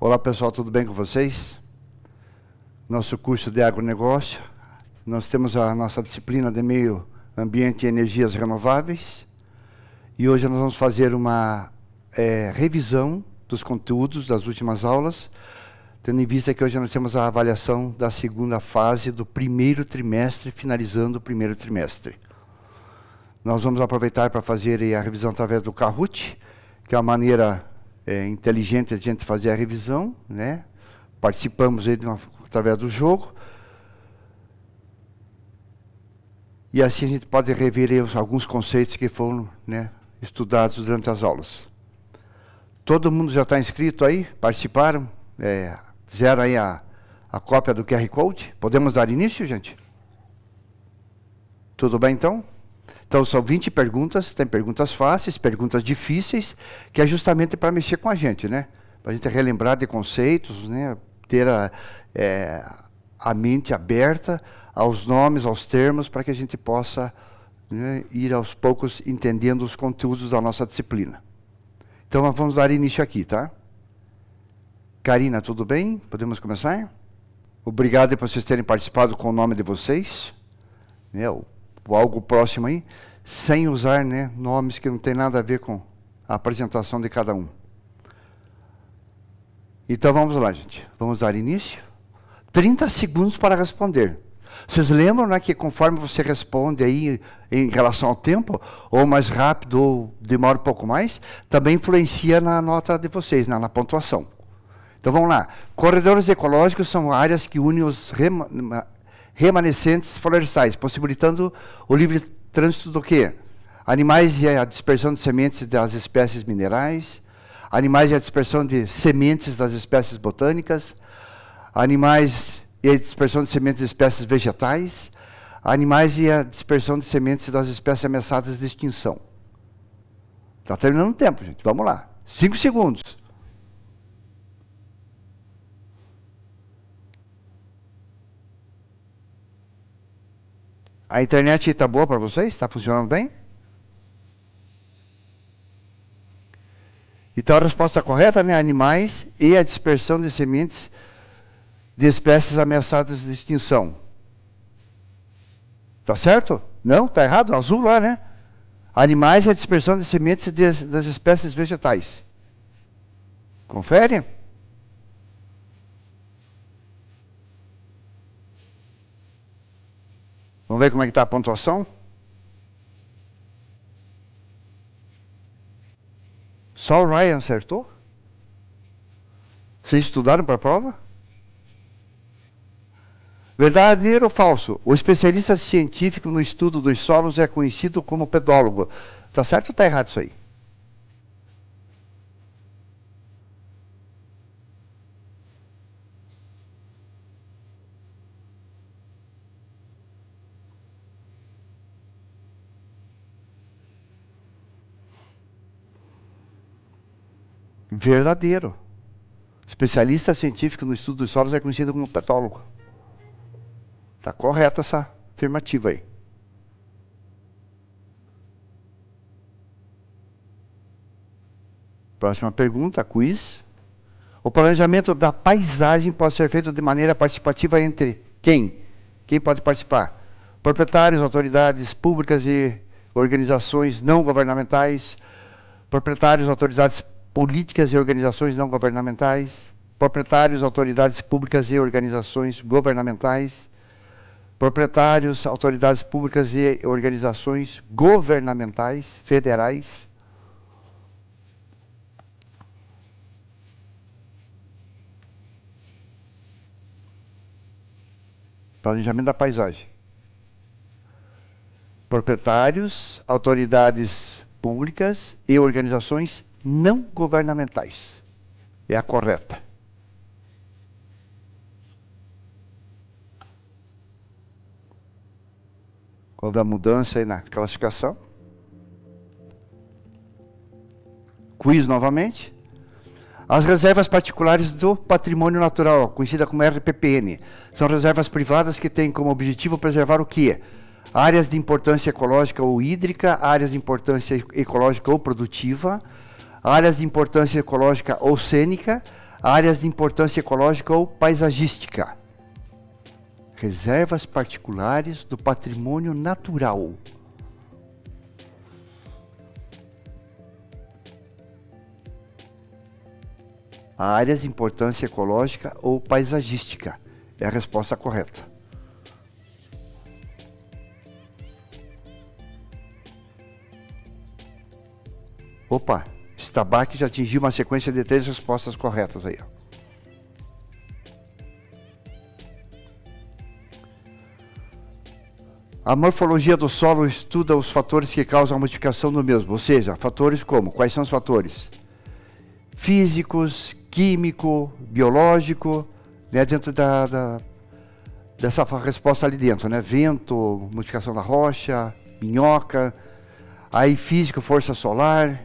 Olá pessoal, tudo bem com vocês? Nosso curso de agronegócio, nós temos a nossa disciplina de meio ambiente e energias renováveis e hoje nós vamos fazer uma revisão dos conteúdos das últimas aulas, tendo em vista que hoje nós temos a avaliação da segunda fase do primeiro trimestre, finalizando o primeiro trimestre. Nós vamos aproveitar para fazer a revisão através do Kahoot, que é a maneira inteligente de a gente fazer a revisão, né? Participamos aí através do jogo. E assim a gente pode rever aí alguns conceitos que foram, né, estudados durante as aulas. Todo mundo já está inscrito aí? Participaram? Fizeram aí a cópia do QR Code? Podemos dar início, gente? Tudo bem, então? Então, são 20 perguntas, tem perguntas fáceis, perguntas difíceis, que é justamente para mexer com a gente, né? Para a gente relembrar de conceitos, né? Ter a mente aberta aos nomes, aos termos, para que a gente possa, né, ir aos poucos entendendo os conteúdos da nossa disciplina. Então, nós vamos dar início aqui, tá? Karina, tudo bem? Podemos começar? Obrigado por vocês terem participado com o nome de vocês, né? Ou algo próximo aí, sem usar, né, nomes que não tem nada a ver com a apresentação de cada um. Então vamos lá, gente. Vamos dar início. 30 segundos para responder. Vocês lembram, né, que conforme você responde aí em relação ao tempo, ou mais rápido, ou demora um pouco mais, também influencia na nota de vocês, na pontuação. Então vamos lá. Corredores ecológicos são áreas que unem os remanescentes florestais, possibilitando o livre trânsito do quê? Animais e a dispersão de sementes das espécies minerais, animais e a dispersão de sementes das espécies botânicas, animais e a dispersão de sementes de espécies vegetais, animais e a dispersão de sementes das espécies ameaçadas de extinção. Está terminando o tempo, gente. Vamos lá. 5 segundos. A internet está boa para vocês? Está funcionando bem? Então a resposta correta, né? Animais e a dispersão de sementes de espécies ameaçadas de extinção. Tá certo? Não? Tá errado? Azul lá, né? Animais e a dispersão de sementes das espécies vegetais. Confere? Vamos ver como é que está a pontuação? Só o Ryan acertou? Vocês estudaram para a prova? Verdadeiro ou falso? O especialista científico no estudo dos solos é conhecido como pedólogo. Está certo ou está errado isso aí? Verdadeiro. Especialista científico no estudo dos solos é conhecido como pedólogo. Está correta essa afirmativa aí. Próxima pergunta, quiz. O planejamento da paisagem pode ser feito de maneira participativa entre quem? Quem pode participar? Proprietários, autoridades públicas e organizações não governamentais, proprietários, autoridades políticas e organizações não governamentais, proprietários, autoridades públicas e organizações governamentais, proprietários, autoridades públicas e organizações governamentais, federais. Planejamento da paisagem. Proprietários, autoridades públicas e organizações não governamentais. É a correta. Houve a mudança aí na classificação. Quiz novamente. As reservas particulares do patrimônio natural, conhecida como RPPN, são reservas privadas que têm como objetivo preservar o quê? Áreas de importância ecológica ou hídrica, áreas de importância ecológica ou produtiva, áreas de importância ecológica ou cênica, Áreas de importância ecológica ou paisagística. Reservas particulares do patrimônio natural. Áreas de importância ecológica ou paisagística. É a resposta correta. Opa, Stabac já atingiu uma sequência de 3 respostas corretas aí. A morfologia do solo estuda os fatores que causam a modificação do mesmo. Ou seja, fatores como? Quais são os fatores? Físicos, químico, biológico, né, dentro dessa resposta ali dentro, né? Vento, modificação da rocha, minhoca, aí físico, força solar,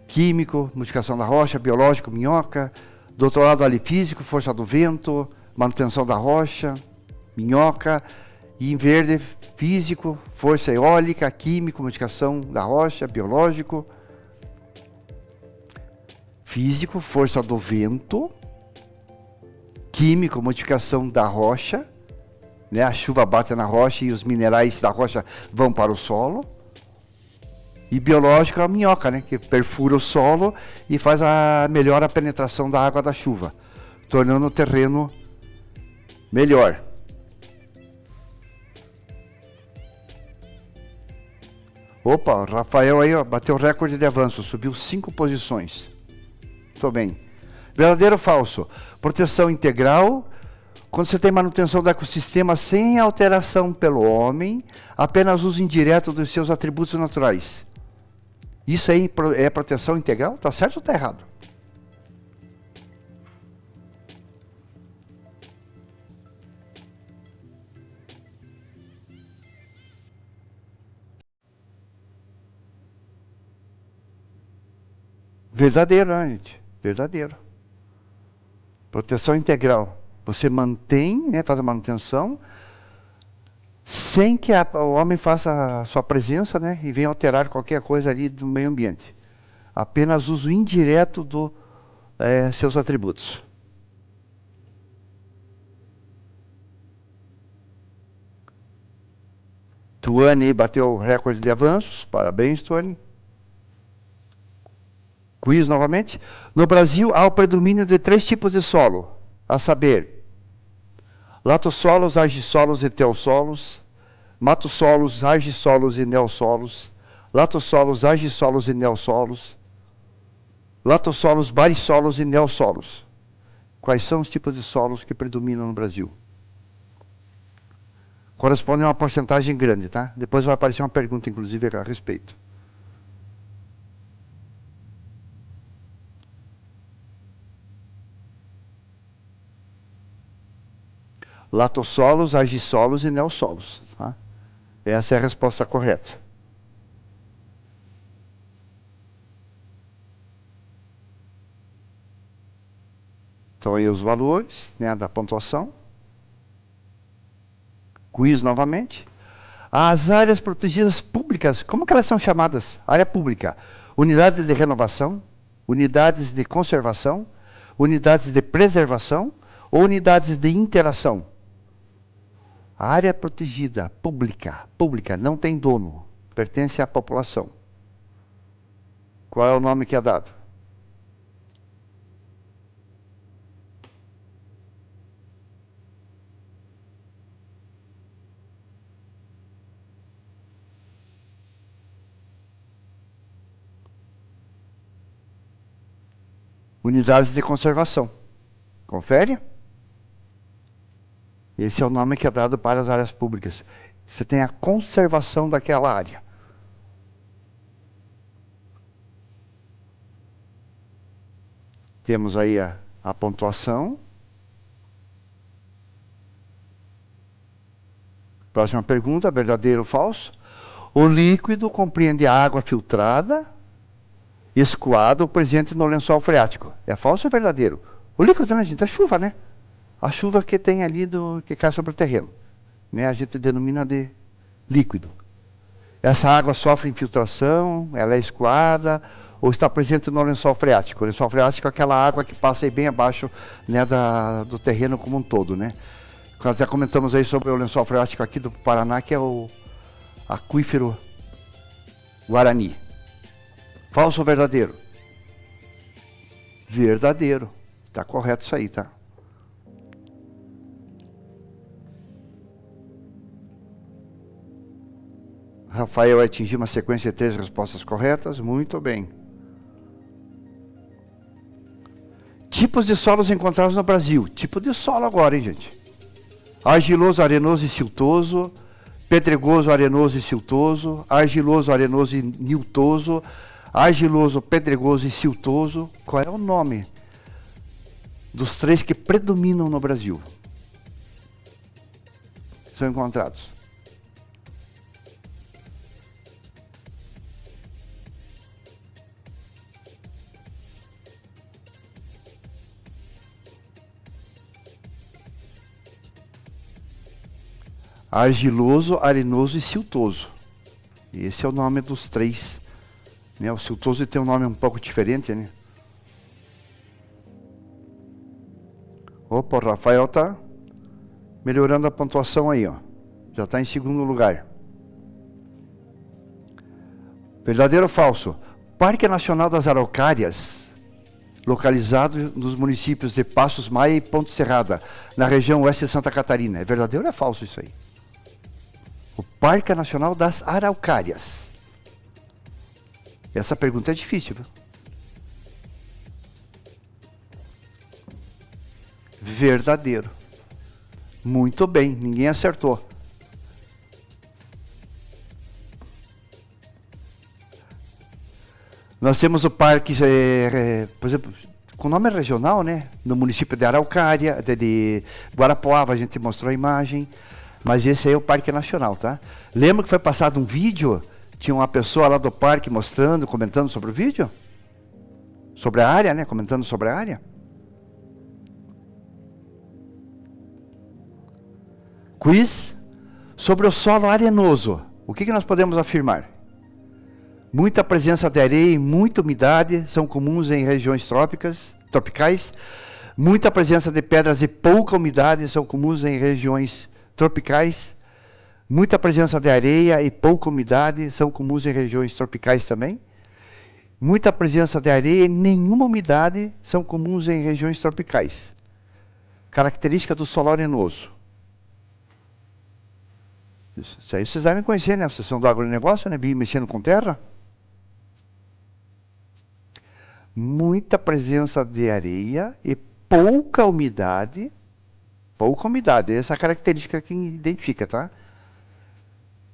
químico, modificação da rocha, biológico, minhoca, do outro lado ali físico, força do vento, manutenção da rocha, minhoca, e em verde, físico, força eólica, químico, modificação da rocha, biológico, físico, força do vento, químico, modificação da rocha, né? A chuva bate na rocha e os minerais da rocha vão para o solo. E biológico é a minhoca, né? Que perfura o solo e melhora a penetração da água da chuva, tornando o terreno melhor. Opa, o Rafael aí, ó, bateu o recorde de avanço, subiu 5 posições. Muito bem. Verdadeiro ou falso? Proteção integral, quando você tem manutenção do ecossistema sem alteração pelo homem, apenas uso indireto dos seus atributos naturais. Isso aí é proteção integral? Está certo ou está errado? Verdadeiro, né, gente? Verdadeiro. Proteção integral. Você mantém, né, faz a manutenção, sem que o homem faça a sua presença, né, e venha alterar qualquer coisa ali do meio ambiente. Apenas uso indireto dos seus atributos. Tuane bateu o recorde de avanços. Parabéns, Tuane. Quiz novamente. No Brasil, há o predomínio de 3 tipos de solo, a saber, latossolos, argissolos e teossolos, matossolos, argissolos e neossolos, latossolos, argissolos e neossolos, latossolos, barissolos e neossolos. Quais são os tipos de solos que predominam no Brasil? Corresponde a uma porcentagem grande, tá? Depois vai aparecer uma pergunta, inclusive, a respeito. Latossolos, argissolos e neossolos. Tá? Essa é a resposta correta. Então aí os valores, né, da pontuação. Quiz novamente. As áreas protegidas públicas, como que elas são chamadas? Área pública. Unidades de renovação, unidades de conservação, unidades de preservação ou unidades de interação. A área protegida, pública, não tem dono, pertence à população. Qual é o nome que é dado? Unidades de conservação. Confere? Esse é o nome que é dado para as áreas públicas. Você tem a conservação daquela área. Temos aí a pontuação. Próxima pergunta, verdadeiro ou falso? O líquido compreende a água filtrada, escoada ou presente no lençol freático. É falso ou verdadeiro? O líquido, né, gente? É chuva, né? A chuva que tem ali que cai sobre o terreno. Né? A gente denomina de líquido. Essa água sofre infiltração, ela é escoada ou está presente no lençol freático. O lençol freático é aquela água que passa aí bem abaixo, né, do terreno como um todo, né? Nós já comentamos aí sobre o lençol freático aqui do Paraná, que é o aquífero Guarani. Falso ou verdadeiro? Verdadeiro. Está correto isso aí, tá? Rafael atingiu uma sequência de 3 respostas corretas. Muito bem. Tipos de solos encontrados no Brasil. Tipo de solo agora, hein, gente? Argiloso, arenoso e siltoso. Pedregoso, arenoso e siltoso. Argiloso, arenoso e niltoso. Argiloso, pedregoso e siltoso. Qual é o nome dos 3 que predominam no Brasil? São encontrados. Argiloso, arenoso e siltoso. Esse é o nome dos 3. Né? O siltoso tem um nome um pouco diferente, né? Opa, o Rafael tá melhorando a pontuação aí, ó. Já está em 2º lugar. Verdadeiro ou falso? Parque Nacional das Araucárias, localizado nos municípios de Passos Maia e Ponte Serrada, na região oeste de Santa Catarina. É verdadeiro ou é falso isso aí? O Parque Nacional das Araucárias. Essa pergunta é difícil, viu? Verdadeiro. Muito bem, ninguém acertou. Nós temos o parque, por exemplo, com nome regional, né? No município de Araucária, de Guarapuava, a gente mostrou a imagem. Mas esse aí é o Parque Nacional, tá? Lembra que foi passado um vídeo? Tinha uma pessoa lá do parque mostrando, comentando sobre o vídeo? Sobre a área, né? Comentando sobre a área. Quiz sobre o solo arenoso. O que nós podemos afirmar? Muita presença de areia e muita umidade são comuns em regiões tropicais. Muita presença de pedras e pouca umidade são comuns em regiões tropicais. Muita presença de areia e pouca umidade são comuns em regiões tropicais também. Muita presença de areia e nenhuma umidade são comuns em regiões tropicais. Característica do solo arenoso. Isso aí vocês devem conhecer, né? Vocês são do agronegócio, né? Mexendo com terra. Muita presença de areia e pouca umidade. Pouca umidade, essa é a característica que identifica, tá?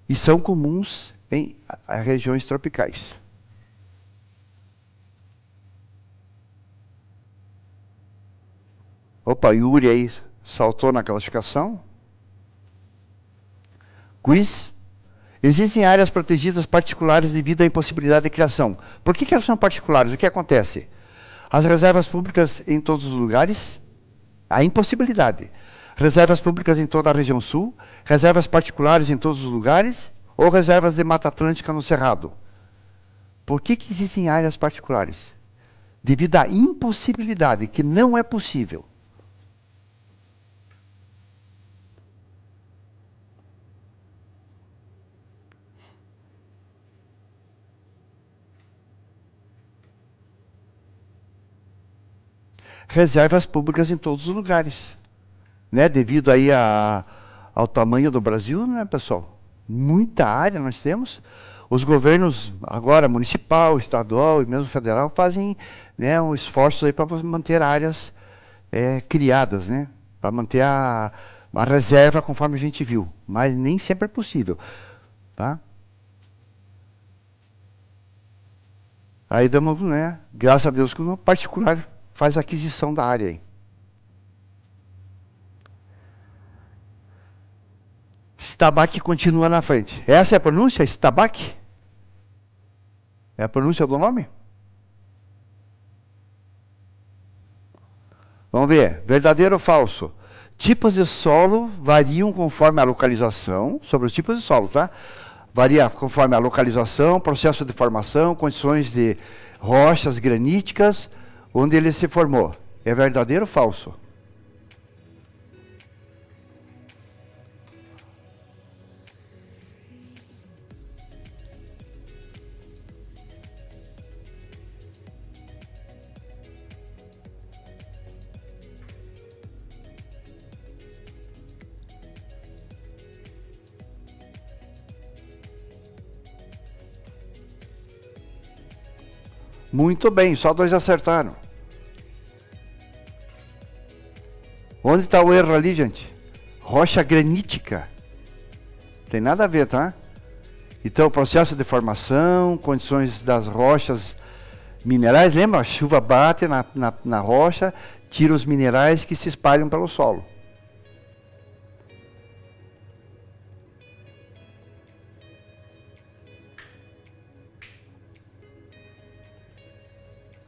E são comuns em regiões tropicais. Opa, Yuri aí saltou na classificação. Quiz. Existem áreas protegidas particulares devido à impossibilidade de criação. Por que elas são particulares? O que acontece? As reservas públicas em todos os lugares, a impossibilidade. Reservas públicas em toda a região sul, reservas particulares em todos os lugares, ou reservas de Mata Atlântica no Cerrado. Por que existem áreas particulares? Devido à impossibilidade, que não é possível. Reservas públicas em todos os lugares. Né? Devido aí ao tamanho do Brasil, né, pessoal? Muita área nós temos. Os governos, agora municipal, estadual e mesmo federal, fazem, né, um esforço aí para manter áreas criadas, né? Para manter a reserva conforme a gente viu. Mas nem sempre é possível. Tá? Aí damos, né? Graças a Deus que o particular faz a aquisição da área aí. Stabac continua na frente. Essa é a pronúncia? Stabac? É a pronúncia do nome? Vamos ver. Verdadeiro ou falso? Tipos de solo variam conforme a localização, sobre os tipos de solo, tá? Varia conforme a localização, processo de formação, condições de rochas graníticas, onde ele se formou. É verdadeiro ou falso? Muito bem, só 2 acertaram. Onde está o erro ali, gente? Rocha granítica. Tem nada a ver, tá? Então, processo de formação, condições das rochas minerais. Lembra? A chuva bate na rocha, tira os minerais que se espalham pelo solo.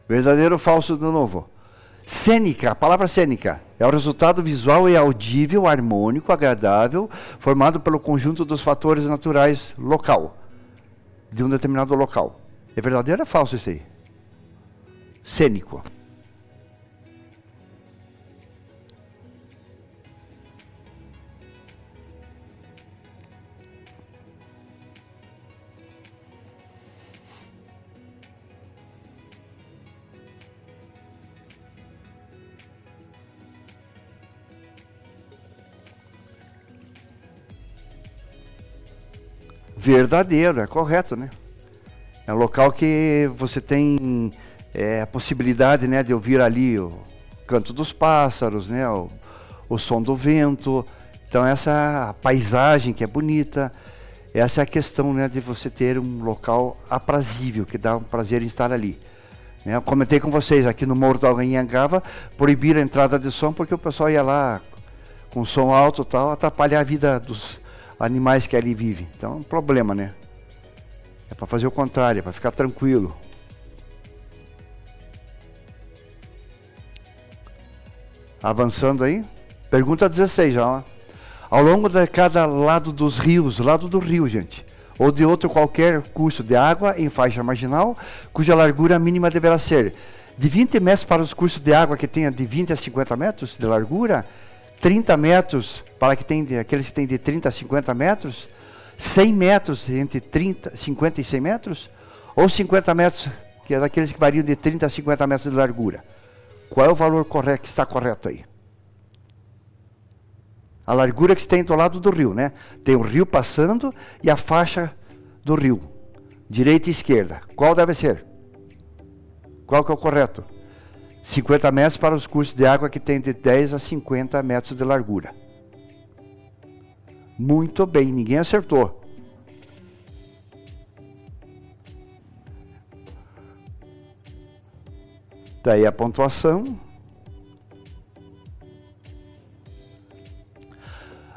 Verdadeiro ou falso de novo? Cênica, a palavra cênica é o resultado visual e audível, harmônico, agradável, formado pelo conjunto dos fatores naturais local, de um determinado local. É verdadeiro ou falso isso aí? Cênico. Verdadeiro, é correto, né? É um local que você tem a possibilidade, né, de ouvir ali o canto dos pássaros, né, o som do vento. Então essa paisagem que é bonita, essa é a questão, né, de você ter um local aprazível, que dá um prazer em estar ali. Né? Eu comentei com vocês, aqui no Morro do Anhangaba, proibiram a entrada de som porque o pessoal ia lá com som alto e tal, atrapalhar a vida dos animais que ali vivem. Então é um problema, né? É para fazer o contrário, é para ficar tranquilo. Avançando aí. Pergunta 16 já. Ó. Ao longo de cada lado dos rios, lado do rio, gente, ou de outro qualquer curso de água em faixa marginal, cuja largura mínima deverá ser de 20 metros para os cursos de água que tenha de 20 a 50 metros de largura, 30 metros para aqueles que têm de 30 a 50 metros, 100 metros entre 50 e 100 metros, ou 50 metros, que é daqueles que variam de 30 a 50 metros de largura. Qual é o valor correto que está correto aí? A largura que tem do lado do rio, né? Tem o rio passando e a faixa do rio, direita e esquerda. Qual deve ser? Qual que é o correto? 50 metros para os cursos de água que tem de 10 a 50 metros de largura. Muito bem, ninguém acertou. Daí a pontuação.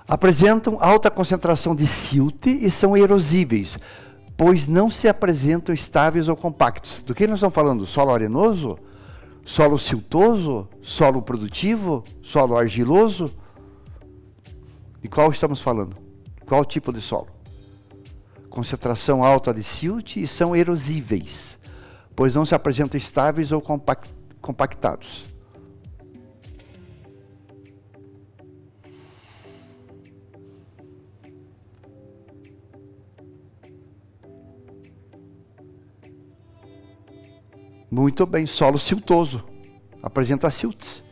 Apresentam alta concentração de silt e são erosíveis, pois não se apresentam estáveis ou compactos. Do que nós estamos falando? Solo arenoso? Solo siltoso? Solo produtivo? Solo argiloso? De qual estamos falando? Qual tipo de solo? Concentração alta de silt e são erosíveis, pois não se apresentam estáveis ou compactados. Muito bem, solo siltoso. Apresenta silts.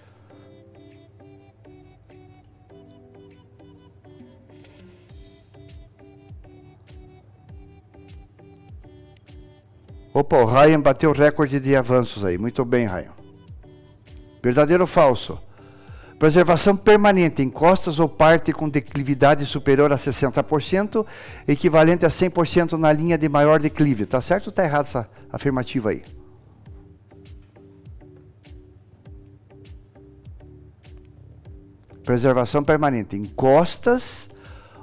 Opa, o Ryan bateu o recorde de avanços aí. Muito bem, Ryan. Verdadeiro ou falso? Preservação permanente em costas ou parte com declividade superior a 60%, equivalente a 100% na linha de maior declive. Tá certo ou está errado essa afirmativa aí? Preservação permanente em costas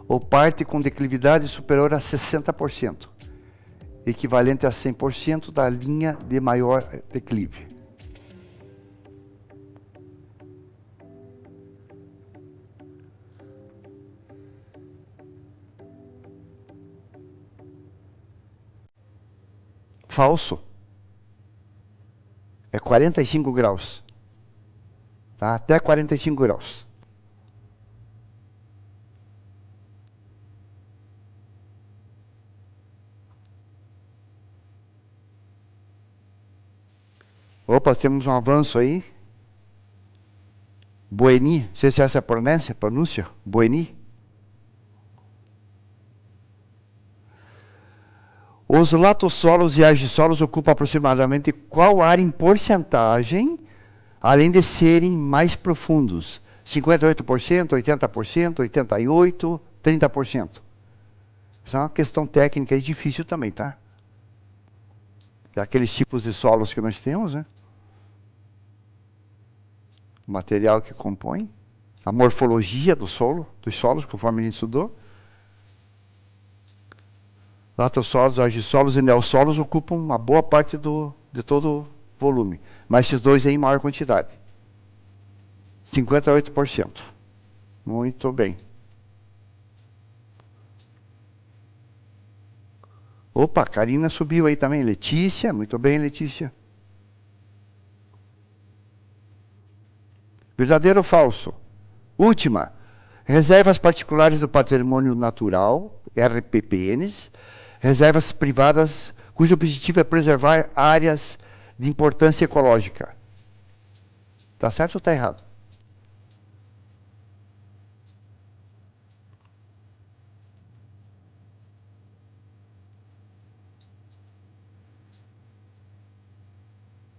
ou parte com declividade superior a 60%, equivalente a 100% da linha de maior declive. falso. É 45 graus. Tá? Até 45 graus. Opa, temos um avanço aí. Bueni, não sei se essa é a pronúncia. Bueni. Os latossolos e argissolos ocupam aproximadamente qual área em porcentagem, além de serem mais profundos? 58%, 80%, 88%, 30%. Isso é uma questão técnica e difícil também, tá? Daqueles tipos de solos que nós temos, né? O material que compõe, a morfologia do solo, dos solos, conforme a gente estudou. Latossolos, argissolos e neossolos ocupam uma boa parte de todo o volume. Mas esses dois aí em maior quantidade. 58%. Muito bem. Opa, Karina subiu aí também. Letícia, muito bem, Letícia. Verdadeiro ou falso? Última. Reservas particulares do patrimônio natural, RPPNs. Reservas privadas, cujo objetivo é preservar áreas de importância ecológica. Tá certo ou tá errado?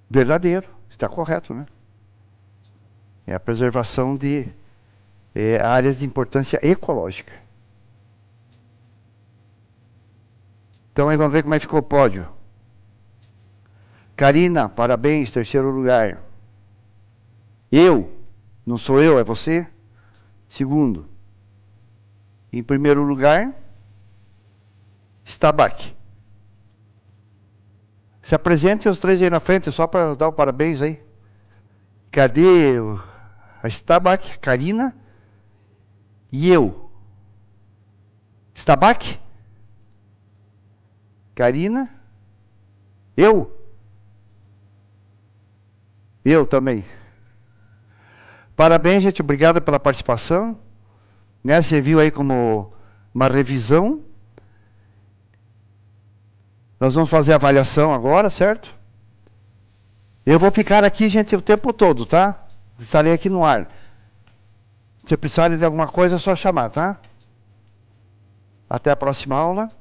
Verdadeiro. Está correto, né? É a preservação de áreas de importância ecológica. Então aí vamos ver como é que ficou o pódio. Karina, parabéns, terceiro lugar. Eu, não sou eu, é você? Segundo. Em primeiro lugar, Stabac. Se apresente os três aí na frente, só para dar o parabéns aí. Cadê a Stabac, Karina e eu? Stabac? Karina? Eu? Eu também. Parabéns, gente. Obrigado pela participação. Né? Você viu aí como uma revisão. Nós vamos fazer a avaliação agora, certo? Eu vou ficar aqui, gente, o tempo todo, tá? Estarei aqui no ar. Se precisarem de alguma coisa, é só chamar, tá? Até a próxima aula.